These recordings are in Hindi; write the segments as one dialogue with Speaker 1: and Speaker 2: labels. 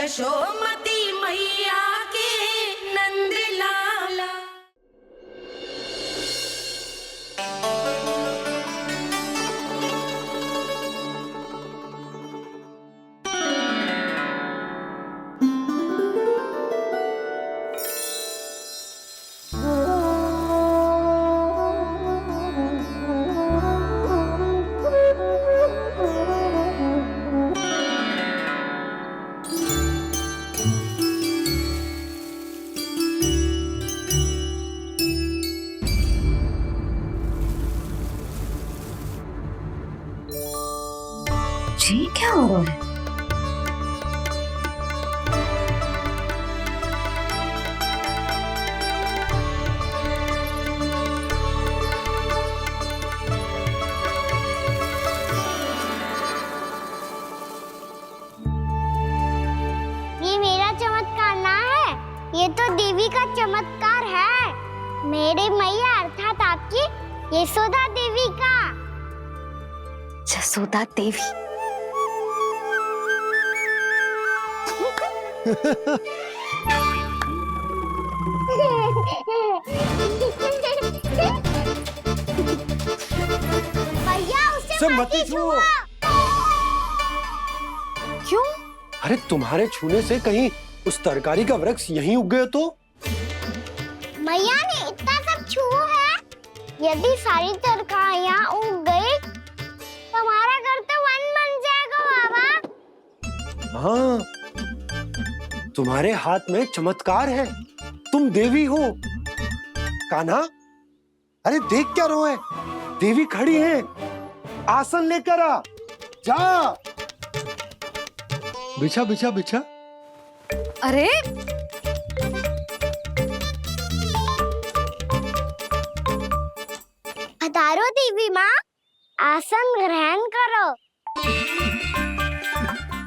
Speaker 1: यशोमती मैया के नंद लाला।
Speaker 2: जी क्या हो रहा है?
Speaker 3: ये मेरा चमत्कार ना है, ये तो देवी का चमत्कार है। मेरे मैया अर्थात आपकी यशोदा देवी का।
Speaker 2: जसोदा देवी।
Speaker 3: भैया उसे मत छुओ।
Speaker 2: क्यों?
Speaker 4: अरे तुम्हारे छूने से कहीं उस तरकारी का वृक्ष यहीं उग गए तो?
Speaker 3: मैया ने इतना सब छुआ है। यदि सारी तरकारियां उग गई तो हमारा घर तो वन बन जाएगा बाबा।
Speaker 4: हाँ, तुम्हारे हाथ में चमत्कार है, तुम देवी हो। कान्हा, अरे देख क्या रोए, देवी खड़ी है, आसन लेकर आ, जा। बिछा बिछा बिछा।
Speaker 2: अरे
Speaker 3: पधारो देवी माँ, आसन ग्रहण करो।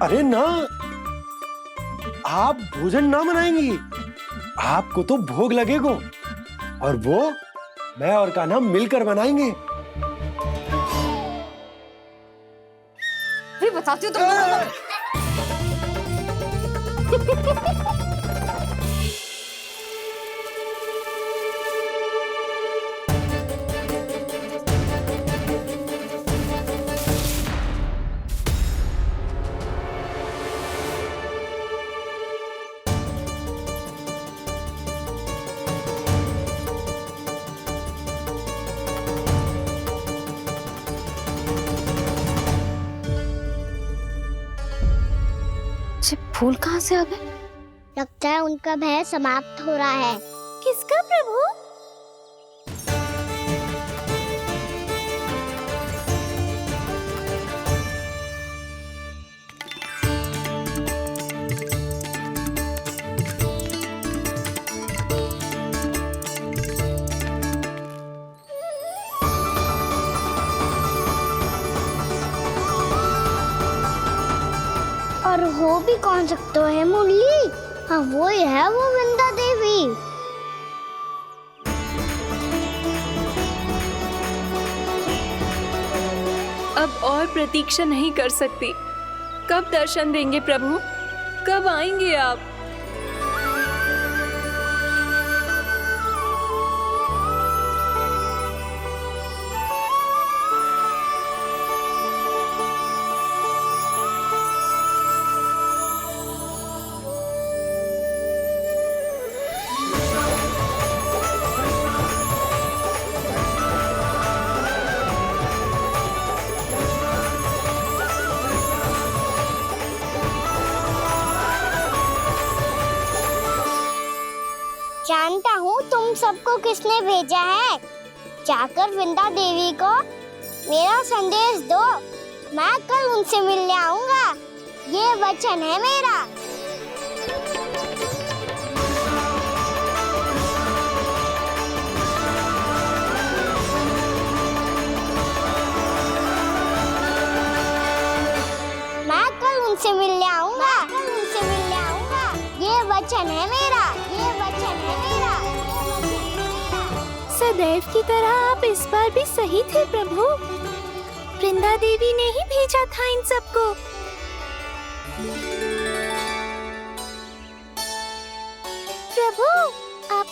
Speaker 4: अरे ना, आप भोजन ना बनाएंगी, आपको तो भोग लगेगा और वो मैं और कान्हा मिलकर बनाएंगे।
Speaker 2: भी बताती हूँ तुमको। फूल कहाँ से आ गए?
Speaker 3: लगता है उनका भय समाप्त हो रहा है। किसका प्रभु? और हो भी कौन सकता है मुरली? हाँ वो ही है, वो वृंदा देवी।
Speaker 5: अब और प्रतीक्षा नहीं कर सकती। कब दर्शन देंगे प्रभु? कब आएंगे आप?
Speaker 3: जानता हूँ तुम सबको किसने भेजा है। जाकर वृंदा देवी को मेरा संदेश दो, मैं कल उनसे मिलने आऊंगा। ये वचन है मेरा। मैं कल उनसे मिलने आऊंगा। ये वचन है मेरा।
Speaker 6: सदैव की तरह आप इस बार भी सही थे प्रभु। वृंदा देवी ने ही भेजा था इन सबको।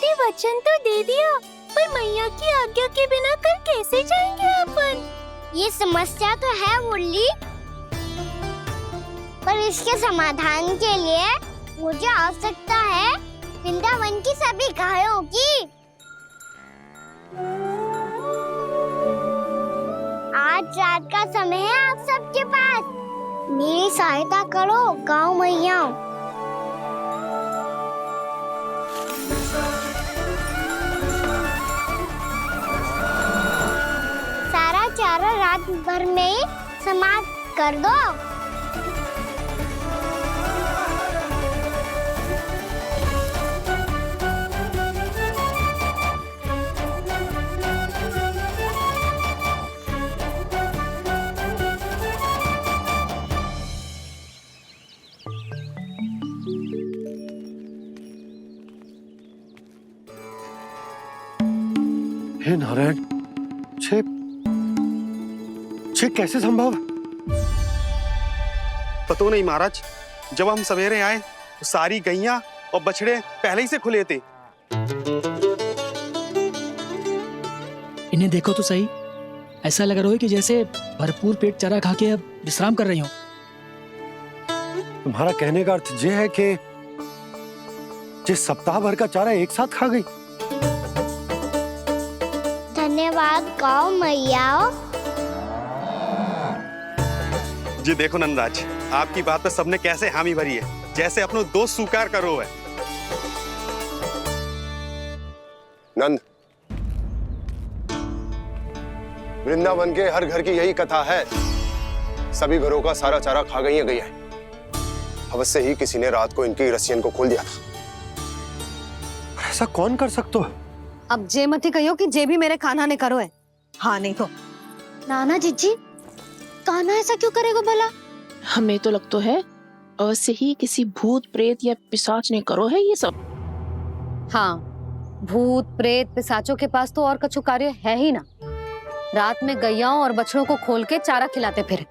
Speaker 6: ने वचन तो दे दिया, पर मैया की आज्ञा के बिना कल कैसे जाएंगे अपन?
Speaker 3: ये समस्या तो है मुरली, पर इसके समाधान के लिए मुझे आवश्यकता है वृंदावन की सभी गायों की। आज रात का समय है आप सबके पास, मेरी सहायता करो गाँव मैया। सारा चारा रात भर में ही समाप्त कर दो।
Speaker 4: हे नारायण, छे कैसे संभव?
Speaker 7: पता नहीं महाराज, जब हम सवेरे आए तो सारी गैया और बछड़े पहले ही से खुले थे।
Speaker 8: इन्हें देखो तो सही, ऐसा लग रहा है कि जैसे भरपूर पेट चारा खा के अब विश्राम कर रही हो।
Speaker 4: तुम्हारा कहने का अर्थ ये है कि जिस सप्ताह भर का चारा एक साथ खा गई।
Speaker 3: धन्यवाद गाँव मैया।
Speaker 7: जी देखो नंदराज, आपकी बात पे सबने कैसे हामी भरी है, जैसे अपनो दोस्त स्वीकार करो है।
Speaker 9: नंद, वृंदावन के हर घर की यही कथा है, सभी घरों का सारा चारा खा गई है गैया। अवश्य ही किसी ने रात को इनकी रस्सियन को खोल दिया था।
Speaker 4: ऐसा कौन कर सकता है?
Speaker 2: अब जे मती कहियो कि जे भी मेरे कान्हा ने करो है। हाँ नहीं तो नाना जीजी, कान्हा ऐसा क्यों करेगा भला?
Speaker 10: हमें तो लगता है अवश्य ही किसी भूत प्रेत या पिशाच ने करो है ये सब।
Speaker 2: हाँ, भूत प्रेत पिशाचों के पास तो और कछु कार्य है ही ना। रात में गैयाओं और बछड़ों को खोल के चारा खिलाते फिर।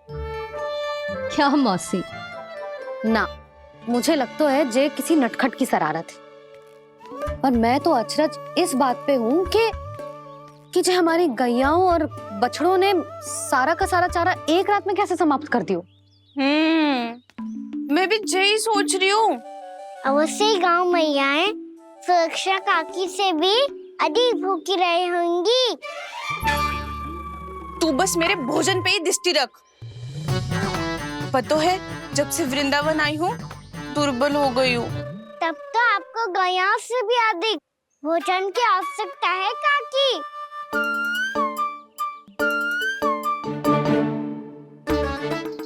Speaker 2: क्या मौसी? ना, मुझे लगता है जे किसी नटखट की शरारत है। पर मैं तो अचरज इस बात पे हूँ कि जो हमारी गैयाओं और बछड़ों ने सारा का सारा चारा एक रात में कैसे समाप्त कर दियो।
Speaker 1: मैं भी यही सोच रही हूँ।
Speaker 3: अवश्य ही गाँव मैयाएं सुरक्षा काकी से भी अधिक भूखी रही होंगी।
Speaker 1: तू बस मेरे भोजन पे ही दृष्टि रख। पता है, जब से वृंदावन आई हूँ दुर्बल हो गई हूँ।
Speaker 3: तब तो आपको गैयाओं से भी अधिक भोजन की आवश्यकता है काकी।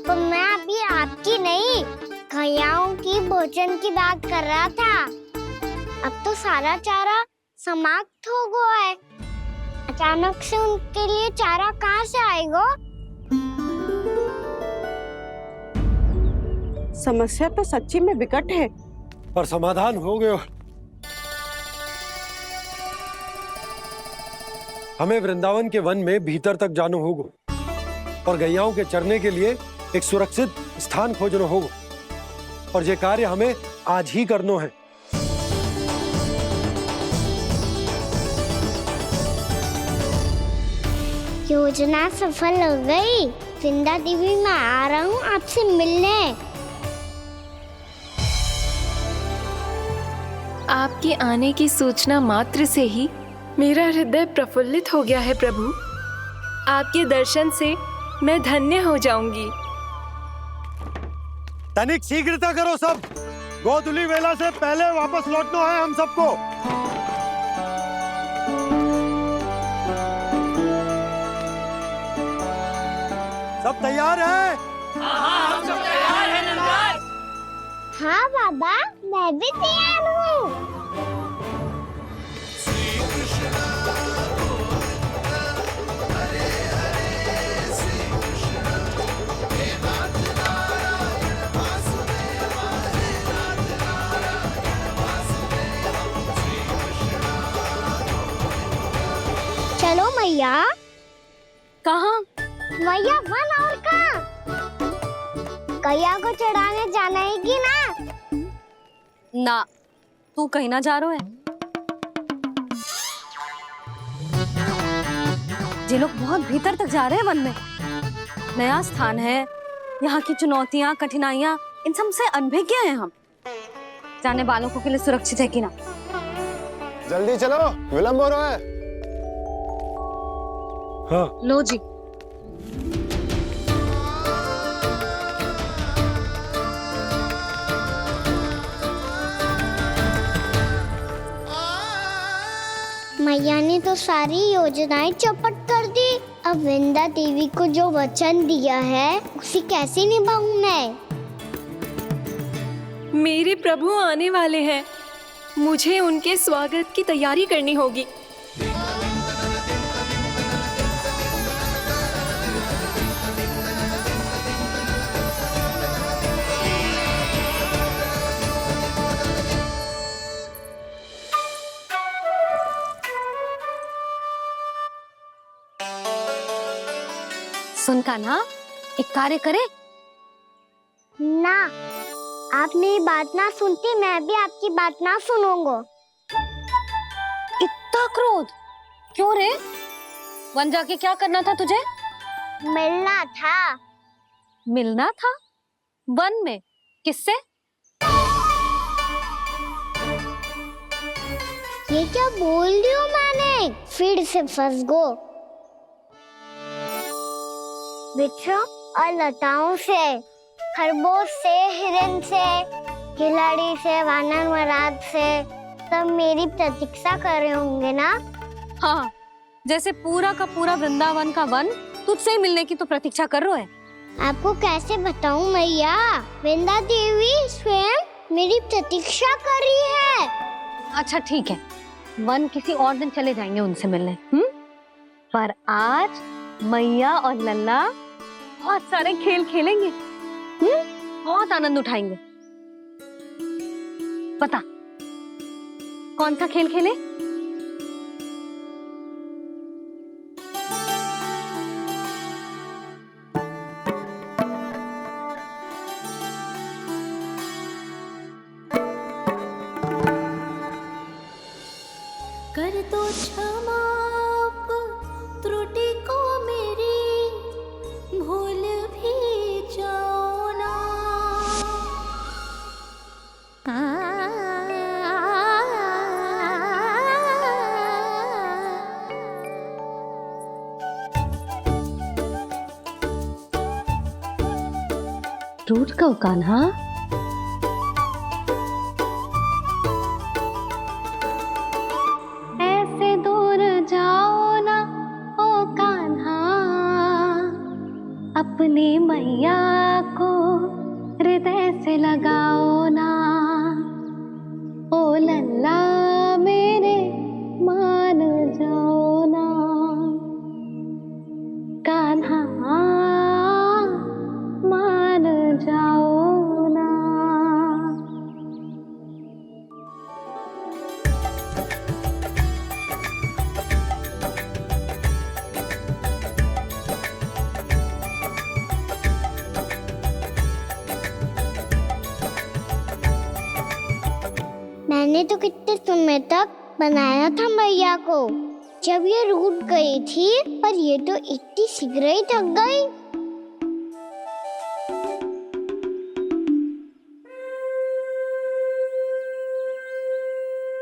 Speaker 3: तो मैं अभी आपकी नहीं, गैयाओं की भोजन की बात कर रहा था। अब तो सारा चारा समाप्त हो गया है, अचानक से उनके लिए चारा कहाँ से आएगा?
Speaker 11: समस्या तो सच्ची में विकट है,
Speaker 4: पर समाधान हो गयो। हमें वृंदावन के वन में भीतर तक जाना होगा और गैयाओं के चरने के लिए एक सुरक्षित स्थान खोजना होगा, और ये कार्य हमें आज ही करना है।
Speaker 3: योजना सफल हो गई। वृंदा देवी, मैं आ रहा हूँ आपसे मिलने।
Speaker 5: आपके आने की सूचना मात्र से ही मेरा हृदय प्रफुल्लित हो गया है प्रभु। आपके दर्शन से मैं धन्य हो जाऊंगी।
Speaker 4: तनिक शीघ्रता करो सब, गोधुली वेला से पहले वापस लौटना है हम सबको। सब तैयार है?
Speaker 1: हाँ, हम सब तैयार हैं नंदराज।
Speaker 3: हाँ बाबा, मैं भी तैयार हूँ। चलो मैया।
Speaker 2: कहाँ?
Speaker 3: मैया वन और कहाँ? गैया को चढ़ाने जाना है कि ना?
Speaker 2: ना, तू कहीं ना जा रहा है। ये लोग बहुत भीतर तक जा रहे हैं वन में। नया स्थान है, यहाँ की चुनौतियाँ, कठिनाइयाँ, इन सब से अनभिज्ञ हैं हम। जाने वालों को के लिए सुरक्षित है कि ना।
Speaker 9: जल्दी चलो, विलंब हो रहा है।
Speaker 4: हाँ
Speaker 2: लो जी।
Speaker 3: मैया ने तो सारी योजनाएं चौपट कर दी। अब वृंदा देवी को जो वचन दिया है उसे कैसे निभाऊं मैं?
Speaker 5: मेरे प्रभु आने वाले हैं, मुझे उनके स्वागत की तैयारी करनी होगी।
Speaker 2: सुन कान्हा, एक कार्य करे।
Speaker 3: ना, आप मेरी बात ना सुनती, मैं भी आपकी बात ना सुनूंगा।
Speaker 2: इतना क्रोध क्यों रे? वन जाके क्या करना था तुझे?
Speaker 3: मिलना था।
Speaker 2: मिलना था? वन में? किससे?
Speaker 3: ये क्या बोल रही हूँ मैंने? फिर से फंस गो। वृक्षों और लताओं से, खरगोश से, हिरन से, खिलाड़ी से, वानर महाराज से, सब मेरी प्रतीक्षा कर रहे होंगे ना?
Speaker 2: हाँ, जैसे पूरा का पूरा वृंदावन का वन तुझसे मिलने की तो प्रतीक्षा कर रहा है।
Speaker 3: आपको कैसे बताऊं मैया? वृंदा देवी स्वयं मेरी प्रतीक्षा कर रही है।
Speaker 2: अच्छा ठीक है, वन किसी और दिन चले जाएंगे उनसे मिलने। पर आज मैया और लल्ला बहुत सारे खेल खेलेंगे। बहुत आनंद उठाएंगे। बता, कौन सा खेल खेले?
Speaker 6: कर दो क्षमा त्रुटि को मेरी, भूल भी जाओ ना।
Speaker 2: टूट गओ कान्हा? ऐसे दूर जाओ ना ओ कान्हा, अपनी मैया को हृदय से लगाओ ना। ओ लल्ला मेरे मान जाओ ना, कान्हा मान जाओ ना।
Speaker 3: मैंने तो कितने समय तक बनाया था मैया को, जब ये रूठ गई थी, पर ये तो इतनी शीघ्र ही थक गई।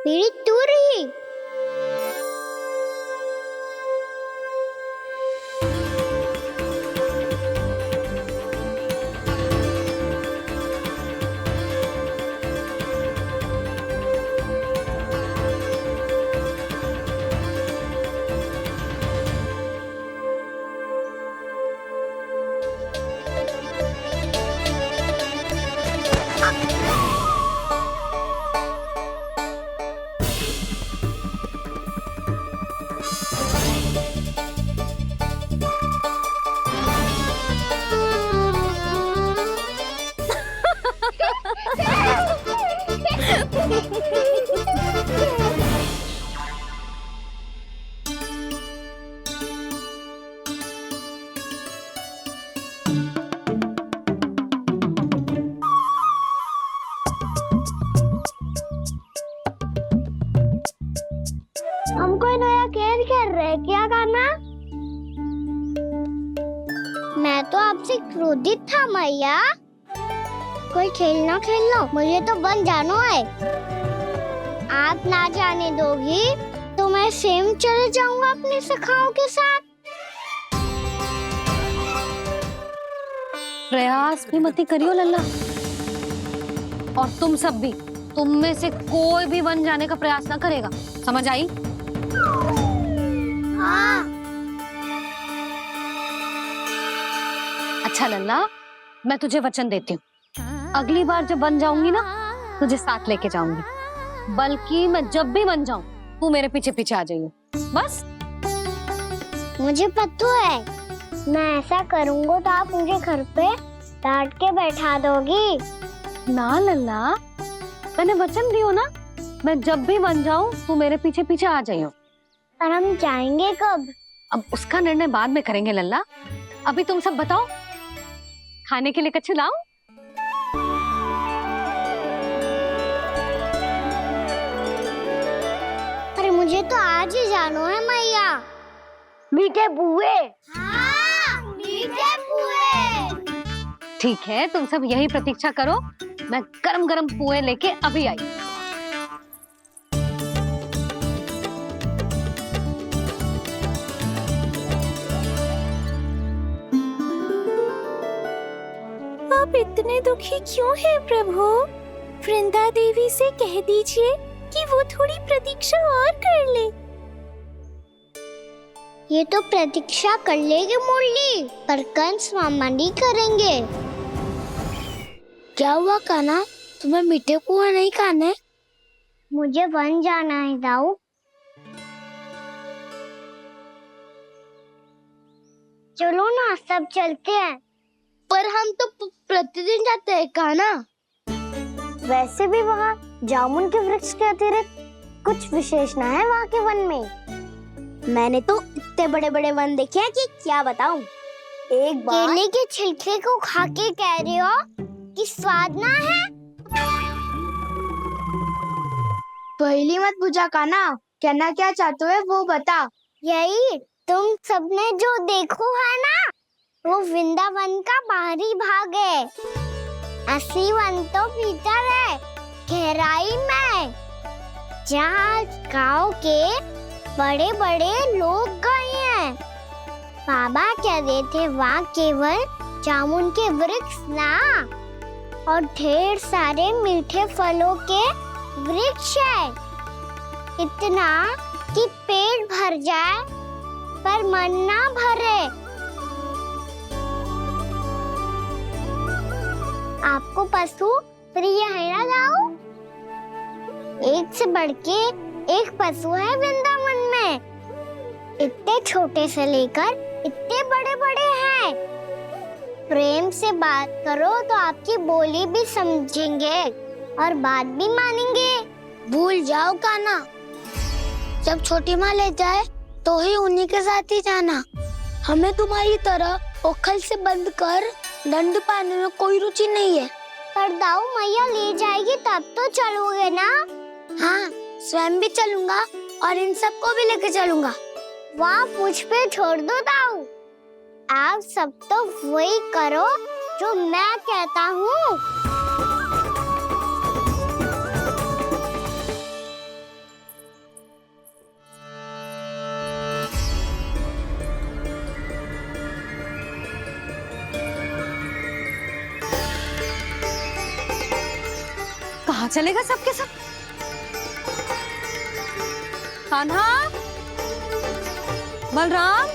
Speaker 3: मेरी दूर ही। हम कोई नया खेल खेल रहे हैं क्या कान्हा? आपसे क्रोधित था मैया। कोई खेलना खेल लो, मुझे तो वन जाना है। आप ना जाने दोगी तो मैं स्वयं चले जाऊंगा अपने सखाओं के साथ।
Speaker 2: प्रयास भी मत करियो लल्ला। और तुम सब भी, तुम में से कोई भी वन जाने का प्रयास ना करेगा, समझ आई?
Speaker 3: हाँ।
Speaker 2: अच्छा लल्ला, मैं तुझे वचन देती हूँ, अगली बार जब वन जाऊंगी ना, तुझे साथ लेके जाऊंगी। बल्कि मैं जब भी वन जाऊं, तू मेरे पीछे पीछे आ जाइयो, बस।
Speaker 3: मुझे पता है, मैं ऐसा करूंगा तो आप मुझे घर पे डांट के बैठा दोगी।
Speaker 2: ना लल्ला, मैंने वचन दियो ना, मैं जब भी वन जाऊं, तू मेरे पीछे पीछे आ जाइयो।
Speaker 3: पर हम जाएंगे कब?
Speaker 2: अब उसका निर्णय बाद में करेंगे लल्ला। अभी तुम सब बताओ, खाने के लिए कुछ लाऊं?
Speaker 3: अरे मुझे तो आज ही जाना है मैया। मीठे बुए। हाँ, मीठे बुए।
Speaker 2: ठीक है, तुम सब यही प्रतीक्षा करो, मैं गरम गरम पुए लेके अभी आई।
Speaker 6: आप इतने दुखी क्यों हैं प्रभु? वृंदा देवी से कह दीजिए कि वो थोड़ी प्रतीक्षा और कर ले।
Speaker 3: ये तो प्रतीक्षा कर लेगी मुरली, पर कंस मामा नहीं करेंगे। क्या हुआ कान्हा, तुम्हें मीठे पुआ नहीं खाने? मुझे वन जाना है दाऊ। चलो ना, सब चलते हैं। पर हम तो प्रतिदिन जाते हैं कान्हा। वैसे भी वहाँ जामुन के वृक्ष के अतिरिक्त कुछ विशेष ना है वहाँ के वन में। मैंने तो इतने बड़े बड़े वन देखे हैं कि क्या बताऊं। एक बार केले के छिलके को खा के कह रहे हो कि स्वाद ना है? पहली मत बुझा कान्हा, कहना क्या चाहते हो वो बता। यही तुम सबने जो देखो है ना, वो वृंदावन का बाहरी भाग है। असली वन तो भीतर है, गहराई में, जहाँ गांव के बड़े बड़े लोग गए हैं। बाबा कह रहे थे वहाँ केवल जामुन के वृक्ष ना, और ढेर सारे मीठे फलों के वृक्ष है। इतना कि पेट भर जाए पर मन ना भरे। आपको पशु प्रिय है ना दाऊ? एक से बढ़ के एक पशु है वृंदावन में। इतने छोटे से लेकर इतने बड़े बड़े हैं। प्रेम से बात करो तो आपकी बोली भी समझेंगे और बात भी मानेंगे। भूल जाओ कान्हा, जब छोटी माँ ले जाए तो ही उन्हीं के साथ ही जाना। हमें तुम्हारी तरह ओखल से बंद कर दंड पाने में कोई रुचि नहीं है। पर दाऊ मैया ले जाएगी तब तो चलोगे ना? हाँ, स्वयं भी चलूंगा और इन सबको भी लेके चलूंगा। वाह, मुझ पे छोड़ दो दाऊ। आप सब तो वही करो जो मैं कहता हूँ।
Speaker 2: कहाँ चलेगा सबके सब? कान्हा, बलराम,